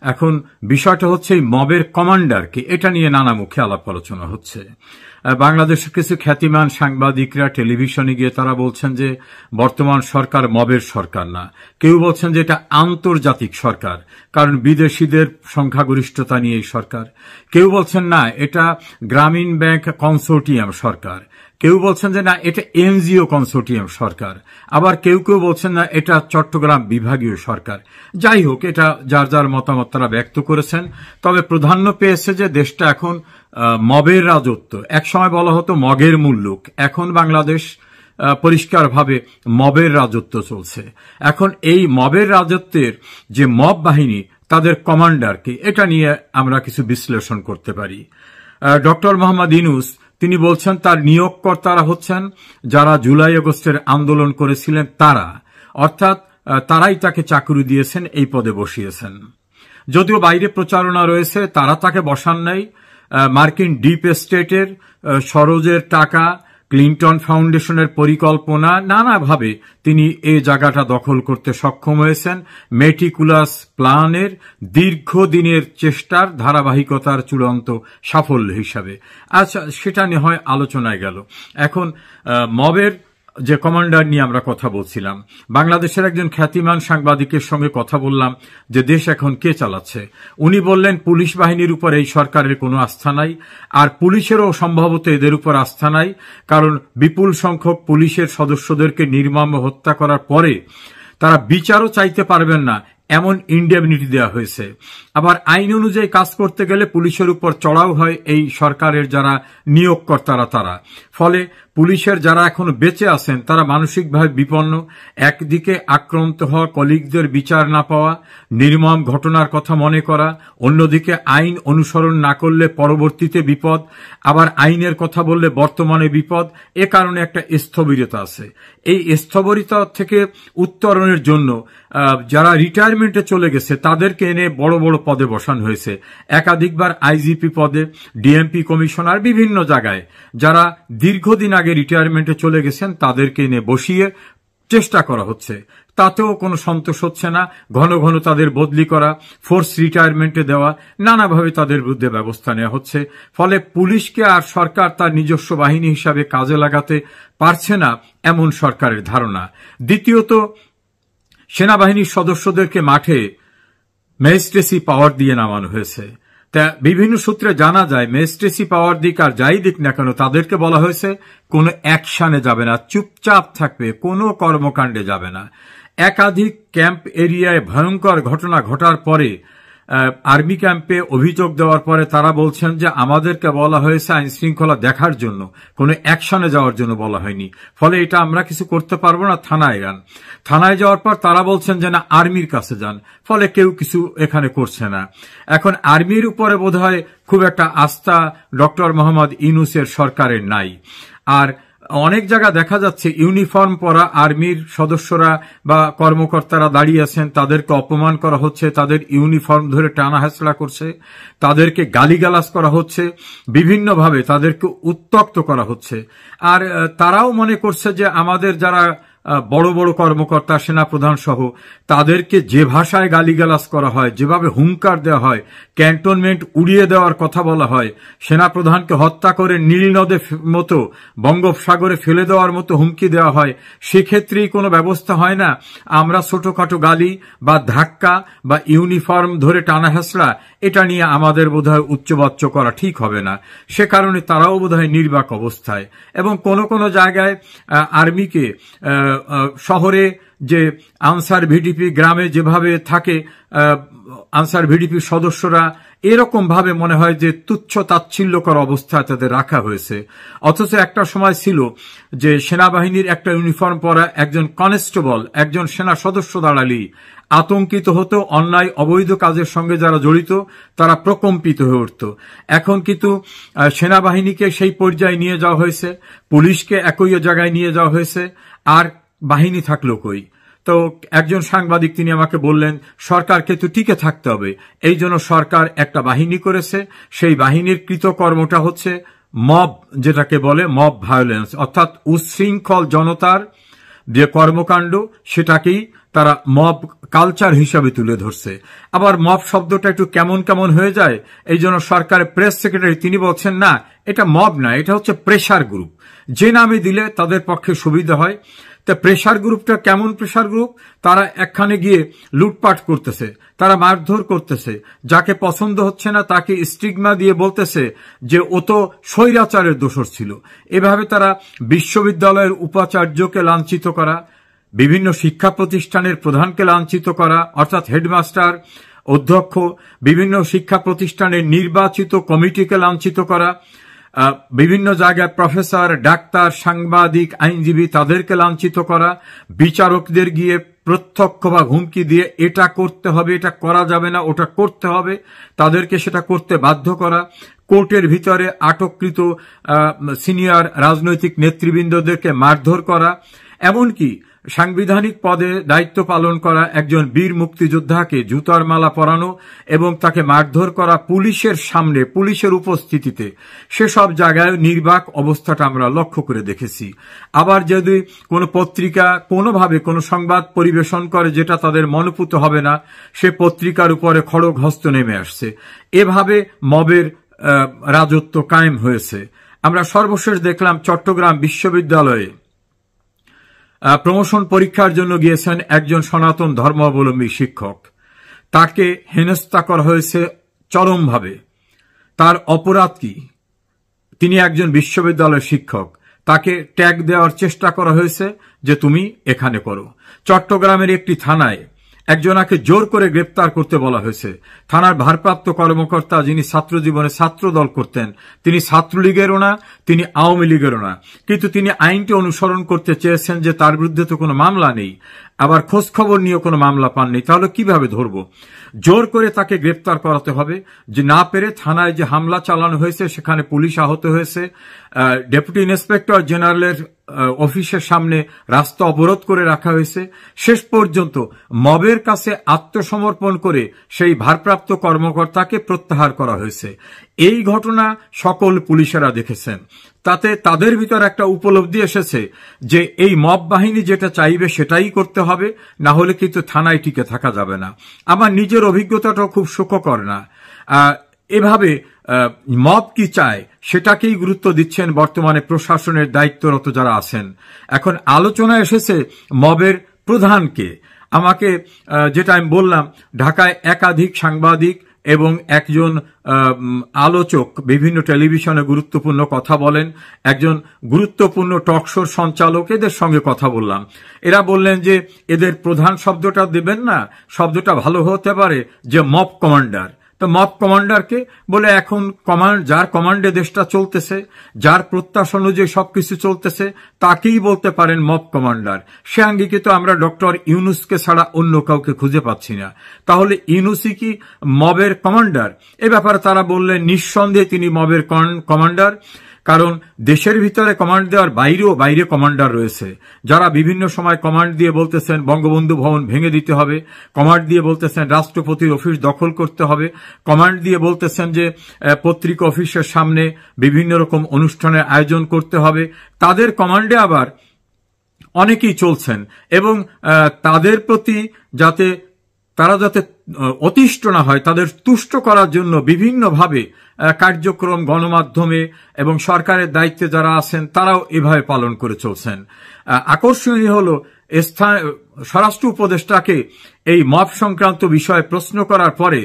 এখন বিষয়টা হচ্ছে এই মবের কমান্ডারকে, এটা নিয়ে নানা মুখে আলাপ আলোচনা হচ্ছে। বাংলাদেশের কিছু খ্যাতিমান সাংবাদিকরা টেলিভিশনে গিয়ে তারা বলছেন যে বর্তমান সরকার মবের সরকার না, কেউ বলছেন যে এটা আন্তর্জাতিক সরকার, কারণ বিদেশিদের সংখ্যাগরিষ্ঠতা নিয়ে এই সরকার। কেউ বলছেন না, এটা গ্রামীণ ব্যাংক কনসোর্টিয়াম সরকার। কেউ বলছেন যে না, এটা এনজিও কনসোর্টিয়াম সরকার। আবার কেউ কেউ বলছেন না, এটা চট্টগ্রাম বিভাগীয় সরকার। যাই হোক, এটা যার যার মতামত তারা ব্যক্ত করেছেন। তবে প্রাধান্য পেয়েছে যে দেশটা এখন মবের রাজত্ব। একসময় বলা হতো মগের মুল্লুক, এখন বাংলাদেশ পরিষ্কারভাবে মবের রাজত্ব চলছে। এখন এই মবের রাজত্বের যে মব বাহিনী, তাদের কমান্ডারকে, এটা নিয়ে আমরা কিছু বিশ্লেষণ করতে পারি। ডক্টর মোহাম্মদ ইউনূস তিনি বলছেন তার নিয়োগকর্তারা হচ্ছেন যারা জুলাই আগস্টের আন্দোলন করেছিলেন তারা, অর্থাৎ তারাই তাকে চাকরি দিয়েছেন, এই পদে বসিয়েছেন। যদিও বাইরে প্রচারণা রয়েছে তারা তাকে বসান নাই, মার্কিন ডিপ স্টেটের সরোজের টাকা, ক্লিন্টন ফাউন্ডেশনের পরিকল্পনা, নানাভাবে তিনি এই জায়গাটা দখল করতে সক্ষম হয়েছেন। মেটিকুলাস প্ল্যানের দীর্ঘদিনের চেষ্টার ধারাবাহিকতার চূড়ান্ত সাফল্য হিসাবে। আচ্ছা, সেটা নিয়ে হয় আলোচনায় গেল। এখন মবের যে কমান্ডার নিয়ে আমরা কথা বলছিলাম, বাংলাদেশের একজন খ্যাতিমান সাংবাদিকের সঙ্গে কথা বললাম যে দেশ এখন কে চালাচ্ছে। উনি বললেন পুলিশ বাহিনীর উপর এই সরকারের কোনো আস্থা নাই, আর পুলিশেরও সম্ভবত এদের উপর আস্থা নাই, কারণ বিপুল সংখ্যক পুলিশের সদস্যদেরকে নির্মম হত্যা করার পরে তারা বিচারও চাইতে পারবেন না এমন ইন্ডেমনিটি দেওয়া হয়েছে। আবার আইন অনুযায়ী কাজ করতে গেলে পুলিশের উপর চড়াও হয় এই সরকারের যারা নিয়োগকর্তারা তারা। ফলে পুলিশের যারা এখনো বেঁচে আছেন তারা মানসিকভাবে বিপন্ন। একদিকে আক্রান্ত হওয়া কলিগদের বিচার না পাওয়া, নির্মম ঘটনার কথা মনে করা, অন্যদিকে আইন অনুসরণ না করলে পরবর্তীতে বিপদ, আবার আইনের কথা বললে বর্তমানে বিপদ। এ কারণে একটা স্থবিরতা আছে। এই স্থবিরতা থেকে উত্তরণের জন্য যারা রিটায়ারমেন্টে চলে গেছে তাদেরকে এনে বড় বড় পদে বসানো হয়েছে। একাধিকবার আইজিপি পদে, ডিএমপি কমিশনার, বিভিন্ন জায়গায় যারা দীর্ঘদিন আগে রিটায়ারমেন্টে চলে গেছেন তাদেরকে এনে বসিয়ে চেষ্টা করা হচ্ছে। তাতেও কোনো সন্তোষ হচ্ছে না। ঘন ঘন তাদের বদলি করা, ফোর্স রিটায়ারমেন্টে দেওয়া, নানাভাবে তাদের বিরুদ্ধে ব্যবস্থা নেওয়া হচ্ছে। ফলে পুলিশকে আর সরকার তার নিজস্ব বাহিনী হিসাবে কাজে লাগাতে পারছে না, এমন সরকারের ধারণা। দ্বিতীয়ত, সেনাবাহিনীর সদস্যদেরকে মাঠে ম্যাজিস্ট্রেসি পাওয়ার দিয়ে নামানো হয়েছে। তা বিভিন্ন সূত্রে জানা যায় ম্যাজিস্ট্রেসি পাওয়ার দিক আর যাই দিক না কেন, তাদেরকে বলা হয়েছে কোনো অ্যাকশনে যাবে না, চুপচাপ থাকবে, কোনো কর্মকাণ্ডে যাবে না। একাধিক ক্যাম্প এরিয়ায় ভয়ঙ্কর ঘটনা ঘটার পরে, আর্মি ক্যাম্পে অভিযোগ দেওয়ার পরে তারা বলছেন যে আমাদেরকে বলা হয়েছে আইন শৃঙ্খলা দেখার জন্য, কোনো অ্যাকশনে যাওয়ার জন্য বলা হয়নি। ফলে এটা আমরা কিছু করতে পারবো না, থানায় যান। থানায় যাওয়ার পর তারা বলছেন যে না, আর্মির কাছে যান। ফলে কেউ কিছু এখানে করছে না। এখন আর্মির উপরে বোধহয় খুব একটা আস্থা ডক্টর মোহাম্মদ ইউনূসের সরকারের নাই। আর অনেক জায়গা দেখা যাচ্ছে ইউনিফর্ম পরা আর্মির সদস্যরা বা কর্মকর্তারা দাঁড়িয়ে আছেন, তাদেরকে অপমান করা হচ্ছে, তাদের ইউনিফর্ম ধরে টানা হেঁচড়া করছে, তাদেরকে গালিগালাজ করা হচ্ছে, বিভিন্নভাবে তাদেরকে উত্ত্যক্ত করা হচ্ছে। আর তারাও মনে করছে যে আমাদের যারা বড় বড় কর্মকর্তা, সেনাপ্রধান সহ, তাদেরকে যে ভাষায় গালিগালাজ করা হয়, যেভাবে হুঙ্কার দেওয়া হয়, ক্যান্টনমেন্ট উড়িয়ে দেওয়ার কথা বলা হয়, সেনাপ্রধানকে হত্যা করে নীল নদের মতো বঙ্গোপসাগরে ফেলে দেওয়ার মতো হুমকি দেওয়া হয়, সেক্ষেত্রেই কোনো ব্যবস্থা হয় না। আমরা ছোটখাটো গালি বা ধাক্কা বা ইউনিফর্ম ধরে টানা হেঁচড়া, এটা নিয়ে আমাদের বোধহয় উচ্চবাচ্য করা ঠিক হবে না। সে কারণে তারাও বোধহয় নির্বাক অবস্থায়। এবং কোনো কোনো জায়গায় আর্মিকে শহরে যে আনসার ভিডিপি, গ্রামে যেভাবে থাকে আনসার ভিডিপির সদস্যরা, এরকম ভাবে মনে হয় যে তুচ্ছ তাচ্ছিল্যকর অবস্থায় তাদের রাখা হয়েছে। অথচ একটা সময় ছিল যে সেনাবাহিনীর একটা ইউনিফর্ম পরা একজন কনস্টেবল, একজন সেনা সদস্য দাঁড়ালেই আতঙ্কিত হতো, অন্যায় অবৈধ কাজের সঙ্গে যারা জড়িত তারা প্রকম্পিত হয়ে উঠত। এখন কিন্তু সেনাবাহিনীকে সেই পর্যায়ে নিয়ে যাওয়া হয়েছে, পুলিশকে একই জায়গায় নিয়ে যাওয়া হয়েছে, আর বাহিনী থাকলো কই? তো একজন সাংবাদিক তিনি আমাকে বললেন সরকারকে তো টিকে থাকতে হবে, এই জন্য সরকার একটা বাহিনী করেছে। সেই বাহিনীর কৃতকর্মটা হচ্ছে মব, যেটাকে বলে মব ভায়োলেন্স, অর্থাৎ উচ্ছৃঙ্খল জনতার যে কর্মকাণ্ড সেটাকেই তারা মব কালচার হিসাবে তুলে ধরছে। আবার মব শব্দটা একটু কেমন কেমন হয়ে যায়, এই জন্য সরকারের প্রেস সেক্রেটারি তিনি বলছেন না, এটা মব না, এটা হচ্ছে প্রেসার গ্রুপ, যে নামে দিলে তাদের পক্ষে সুবিধা হয়। তা প্রেসার গ্রুপটা কেমন প্রেসার গ্রুপ? তারা একখানে গিয়ে লুটপাট করতেছে, তারা মারধর করতেছে, যাকে পছন্দ হচ্ছে না তাকে স্টিগমা দিয়ে বলতেছে যে ও তো স্বৈরাচারের দোষর ছিল। এভাবে তারা বিশ্ববিদ্যালয়ের উপাচার্যকে লাঞ্ছিত করা, বিভিন্ন শিক্ষা প্রতিষ্ঠানের প্রধানকে লাঞ্ছিত করা, অর্থাৎ হেডমাস্টার, অধ্যক্ষ, বিভিন্ন শিক্ষা প্রতিষ্ঠানের নির্বাচিত কমিটিকে লাঞ্ছিত করা, বিভিন্ন জায়গায় প্রফেসর, ডাক্তার, সাংবাদিক, আইনজীবী তাদেরকে লাঞ্ছিত করা, বিচারকদের গিয়ে প্রত্যক্ষ বা হুমকি দিয়ে এটা করতে হবে, এটা করা যাবে না, ওটা করতে হবে, তাদেরকে সেটা করতে বাধ্য করা, কোর্টের ভিতরে আটককৃত সিনিয়র রাজনৈতিক নেতৃবৃন্দদেরকে মারধর করা, এমনকি সাংবিধানিক পদে দায়িত্ব পালন করা একজন বীর মুক্তিযোদ্ধাকে জুতার মালা পরানো এবং তাকে মারধর করা পুলিশের সামনে, পুলিশের উপস্থিতিতে, সেসব জায়গায় নির্বাক অবস্থাটা আমরা লক্ষ্য করে দেখেছি। আবার যদি কোনো পত্রিকা কোনোভাবে কোনো সংবাদ পরিবেশন করে যেটা তাদের মনোপুত হবে না, সে পত্রিকার উপরে খড়গ হস্ত নেমে আসছে। এভাবে মবের রাজত্ব কায়েম হয়েছে। আমরা সর্বশেষ দেখলাম চট্টগ্রাম বিশ্ববিদ্যালয়ে প্রমোশন পরীক্ষার জন্য গিয়েছেন একজন সনাতন ধর্মাবলম্বী শিক্ষক, তাকে হেনস্থা করা হয়েছে চরমভাবে। তার অপরাধ কি? তিনি একজন বিশ্ববিদ্যালয়ের শিক্ষক, তাকে ট্যাগ দেওয়ার চেষ্টা করা হয়েছে যে তুমি এখানে করো। চট্টগ্রামের একটি থানায় একজনাকে জোর করে গ্রেপ্তার করতে বলা হয়েছে। থানার ভারপ্রাপ্ত কর্মকর্তা, যিনি ছাত্র জীবনে ছাত্র দল করতেন, তিনি ছাত্রলীগেরও না, তিনি আওয়ামী লীগেরও না, কিন্তু তিনি আইনটি অনুসরণ করতে চেয়েছেন যে তার বিরুদ্ধে তো কোনো মামলা নেই, আবার খোঁজ খবর নিয়ে কোনো মামলা পাননি, তাহলে কিভাবে ধরব? জোর করে তাকে গ্রেপ্তার করাতে হবে। যে না পেরে থানায় যে হামলা চালানো হয়েছে সেখানে পুলিশ আহত হয়েছে, ডেপুটি ইন্সপেক্টর জেনারেলের অফিসের সামনে রাস্তা অবরোধ করে রাখা হয়েছে। শেষ পর্যন্ত মবের কাছে আত্মসমর্পণ করে সেই ভারপ্রাপ্ত কর্মকর্তাকে প্রত্যাহার করা হয়েছে। এই ঘটনা সকল পুলিশেরা দেখেছেন। তাতে তাদের ভিতর একটা উপলব্ধি এসেছে যে এই মব বাহিনী যেটা চাইবে সেটাই করতে হবে, না হলে কিন্তু থানায় টিকে থাকা যাবে না। আমার নিজের অভিজ্ঞতাটাও খুব সুখকর না। এভাবে মব কি চায় সেটাকেই গুরুত্ব দিচ্ছেন বর্তমানে প্রশাসনের দায়িত্বরত যারা আছেন। এখন আলোচনা এসেছে মবের প্রধানকে। আমাকে যেটা আমি বললাম, ঢাকায় একাধিক সাংবাদিক এবং একজন আলোচক বিভিন্ন টেলিভিশনে গুরুত্বপূর্ণ কথা বলেন, একজন গুরুত্বপূর্ণ টকশোর সঞ্চালক, এদের সঙ্গে কথা বললাম। এরা বললেন যে এদের প্রধান শব্দটা দেবেন না, শব্দটা ভালো হতে পারে যে মব কমান্ডার। তো মব কমান্ডারকে বলে এখন যার কমান্ডে দেশটা চলতেছে, যার প্রত্যাশা অনুযায়ী সবকিছু চলতেছে, তাকেই বলতে পারেন মব কমান্ডার। সে আঙ্গিকে তো আমরা ডক্টর ইউনুসকে ছাড়া অন্য কাউকে খুঁজে পাচ্ছি না। তাহলে ইউনুসই কি মবের কমান্ডার? এ ব্যাপারে তারা বললেন নিঃসন্দেহে তিনি মবের কমান্ডার, কারণ দেশের ভিতরে কমান্ড দেওয়ার বাইরে কমান্ডার রয়েছে, যারা বিভিন্ন সময় কমান্ড দিয়ে বলতেছেন বঙ্গবন্ধু ভবন ভেঙে দিতে হবে, কমান্ড দিয়ে বলতেছেন রাষ্ট্রপতির অফিস দখল করতে হবে, কমান্ড দিয়ে বলতেছেন যে পত্রিকা অফিসের সামনে বিভিন্ন রকম অনুষ্ঠানের আয়োজন করতে হবে। তাদের কমান্ডে আবার অনেকেই চলছেন এবং তাদের প্রতি তারা যাতে অতিষ্ঠ না হয়, তাদের তুষ্ট করার জন্য বিভিন্নভাবে কার্যক্রম গণমাধ্যমে এবং সরকারের দায়িত্বে যারা আছেন তারাও এভাবে পালন করে চলছেন। আকর্ষণীয় হল স্বরাষ্ট্র উপদেষ্টাকে এই মব সংক্রান্ত বিষয়ে প্রশ্ন করার পরে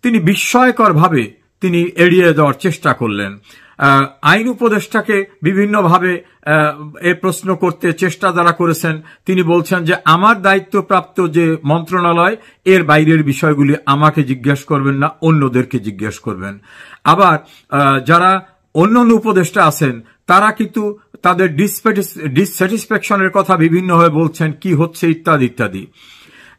তিনি বিস্ময়করভাবে তিনি এড়িয়ে যাওয়ার চেষ্টা করলেন। আইন উপদেষ্টাকে বিভিন্নভাবে এ প্রশ্ন করতে চেষ্টা যারা করেছেন, তিনি বলছেন যে আমার দায়িত্বপ্রাপ্ত যে মন্ত্রণালয়, এর বাইরের বিষয়গুলি আমাকে জিজ্ঞেস করবেন না, অন্যদেরকে জিজ্ঞেস করবেন। আবার যারা অন্যান্য উপদেষ্টা আছেন তারা কিন্তু তাদের ডিসস্যাটিসফ্যাকশনের কথা বিভিন্নভাবে বলছেন, কি হচ্ছে ইত্যাদি ইত্যাদি।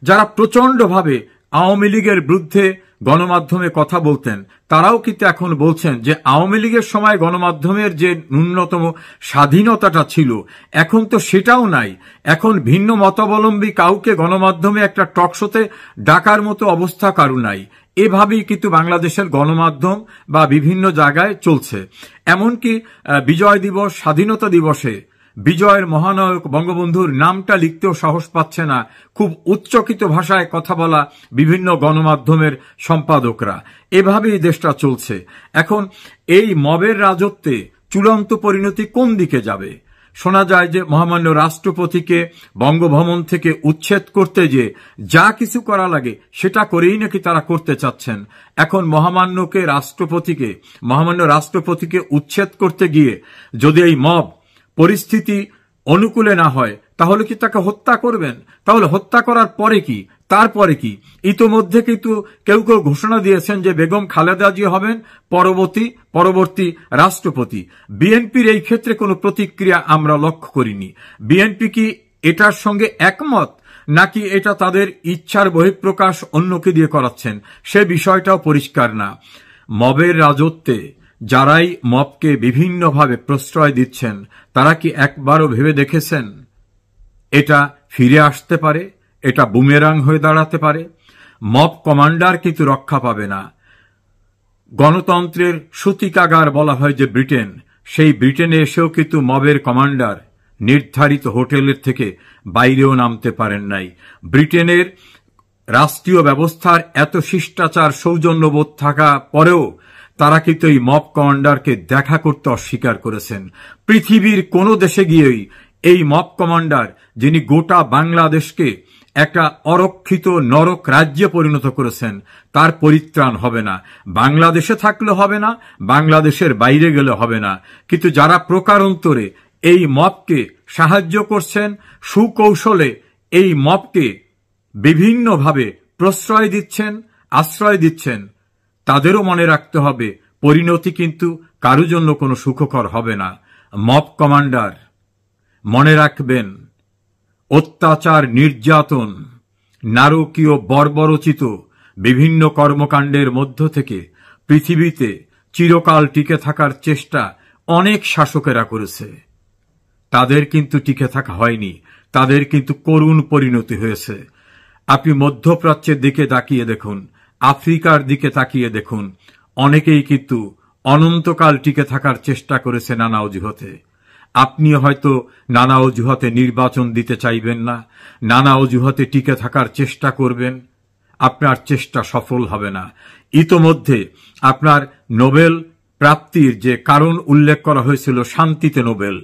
যারা প্রচন্ডভাবে আওয়ামী লীগের বিরুদ্ধে গণমাধ্যমে কথা বলতেন তারাও কিন্তু এখন বলছেন যে আওয়ামী লীগের সময় গণমাধ্যমের যে ন্যূনতম স্বাধীনতাটা ছিল এখন তো সেটাও নাই। এখন ভিন্ন মতাবলম্বী কাউকে গণমাধ্যমে একটা টকশোতে ডাকার মতো অবস্থা কারো নাই। এভাবেই কিন্তু বাংলাদেশের গণমাধ্যম বা বিভিন্ন জায়গায় চলছে। এমনকি বিজয় দিবস, স্বাধীনতা দিবসে বিজয়ের মহানায়ক বঙ্গবন্ধুর নামটা লিখতেও সাহস পাচ্ছে না খুব উচ্চকিত ভাষায় কথা বলা বিভিন্ন গণমাধ্যমের সম্পাদকরা। এভাবেই দেশটা চলছে। এখন এই মবের রাজত্বে চূড়ান্ত পরিণতি কোন দিকে যাবে? শোনা যায় যে মহামান্য রাষ্ট্রপতিকে বঙ্গভবন থেকে উচ্ছেদ করতে যে যা কিছু করা লাগে সেটা করেই নাকি তারা করতে চাচ্ছেন। এখন মহামান্য রাষ্ট্রপতিকে উচ্ছেদ করতে গিয়ে যদি এই মব পরিস্থিতি অনুকূলে না হয় তাহলে কি তাকে হত্যা করবেন? তাহলে হত্যা করার পরে কি? তারপরে কি? ইতোমধ্যে কিন্তু কেউ কেউ ঘোষণা দিয়েছেন যে বেগম খালেদা জিয়া হবেন পরবর্তী রাষ্ট্রপতি। বিএনপির এই ক্ষেত্রে কোনো প্রতিক্রিয়া আমরা লক্ষ্য করিনি। বিএনপি কি এটার সঙ্গে একমত, নাকি এটা তাদের ইচ্ছার বহিঃপ্রকাশ অন্যকে দিয়ে করাচ্ছেন সে বিষয়টাও পরিষ্কার না। মবের রাজত্বে যারাই মবকে বিভিন্নভাবে প্রশ্রয় দিচ্ছেন তারা কি একবারও ভেবে দেখেছেন এটা ফিরে আসতে পারে, এটা বুমেরাং হয়ে দাঁড়াতে পারে? মব কমান্ডার কিন্তু রক্ষা পাবে না। গণতন্ত্রের সূতিকাগার বলা হয় যে ব্রিটেন, সেই ব্রিটেনে এসেও কিন্তু মবের কমান্ডার নির্ধারিত হোটেলের থেকে বাইরেও নামতে পারেন নাই। ব্রিটেনের রাষ্ট্রীয় ব্যবস্থার এত শিষ্টাচার সৌজন্যবোধ থাকা পরেও তারা কিন্তু এই মব কমান্ডারকে দেখা করতে অস্বীকার করেছেন। পৃথিবীর কোন দেশে গিয়েই এই মব কমান্ডার, যিনি গোটা বাংলাদেশকে একটা অরক্ষিত নরক রাজ্যে পরিণত করেছেন, তার পরিত্রাণ হবে না। বাংলাদেশে থাকলে হবে না, বাংলাদেশের বাইরে গেলে হবে না। কিন্তু যারা প্রকারান্তরে এই মবকে সাহায্য করছেন, সুকৌশলে এই মবকে বিভিন্নভাবে প্রশ্রয় দিচ্ছেন, আশ্রয় দিচ্ছেন, তাদেরও মনে রাখতে হবে পরিণতি কিন্তু কারো জন্য কোনো সুখকর হবে না। মব কমান্ডার মনে রাখবেন, অত্যাচার, নির্যাতন, নারকীয় বর্বরচিত বিভিন্ন কর্মকাণ্ডের মধ্য থেকে পৃথিবীতে চিরকাল টিকে থাকার চেষ্টা অনেক শাসকেরা করেছে। তাদের কিন্তু টিকে থাকা হয়নি, তাদের কিন্তু করুণ পরিণতি হয়েছে। আপনি মধ্যপ্রাচ্যের দিকে তাকিয়ে দেখুন, আফ্রিকার দিকে তাকিয়ে দেখুন, অনেকেই কিন্তু অনন্তকাল টিকে থাকার চেষ্টা করেছে নানা অজুহাতে। আপনি হয়তো নানা অজুহাতে নির্বাচন দিতে চাইবেন না, নানা অজুহাতে টিকে থাকার চেষ্টা করবেন, আপনার চেষ্টা সফল হবে না। ইতোমধ্যে আপনার নোবেল প্রাপ্তির যে কারণ উল্লেখ করা হয়েছিল, শান্তিতে নোবেল,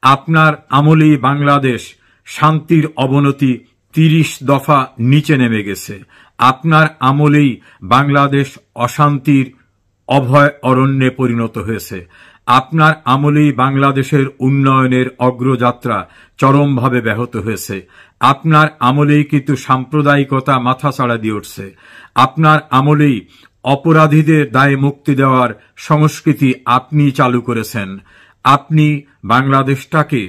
আপনার আমলেই বাংলাদেশ শান্তির অবনতি 30 দফা নিচে নেমে গেছে। আপনার আমলেই বাংলাদেশ অশান্তির অভয় অরণ্যে পরিণত হয়েছে। আপনার আমলেই বাংলাদেশের উন্নয়নের অগ্রযাত্রা চরমভাবে ব্যাহত হয়েছে। আপনার আমলেই কিন্তু সাম্প্রদায়িকতা মাথাচাড়া দিয়ে উঠছে। আপনার আমলেই অপরাধীদের দায়ে মুক্তি দেওয়ার সংস্কৃতি আপনি চালু করেছেন। আপনি বাংলাদেশটাকে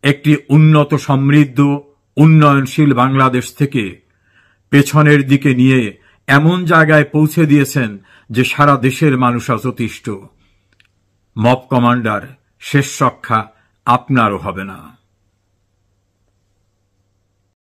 একটি উন্নত, সমৃদ্ধ, উন্নয়নশীল বাংলাদেশ থেকে পেছনের দিকে নিয়ে এমন জায়গায় পৌঁছে দিয়েছেন যে সারা দেশের মানুষ অতিষ্ঠ। মব কমান্ডার, শেষ রক্ষা আপনারও হবে না।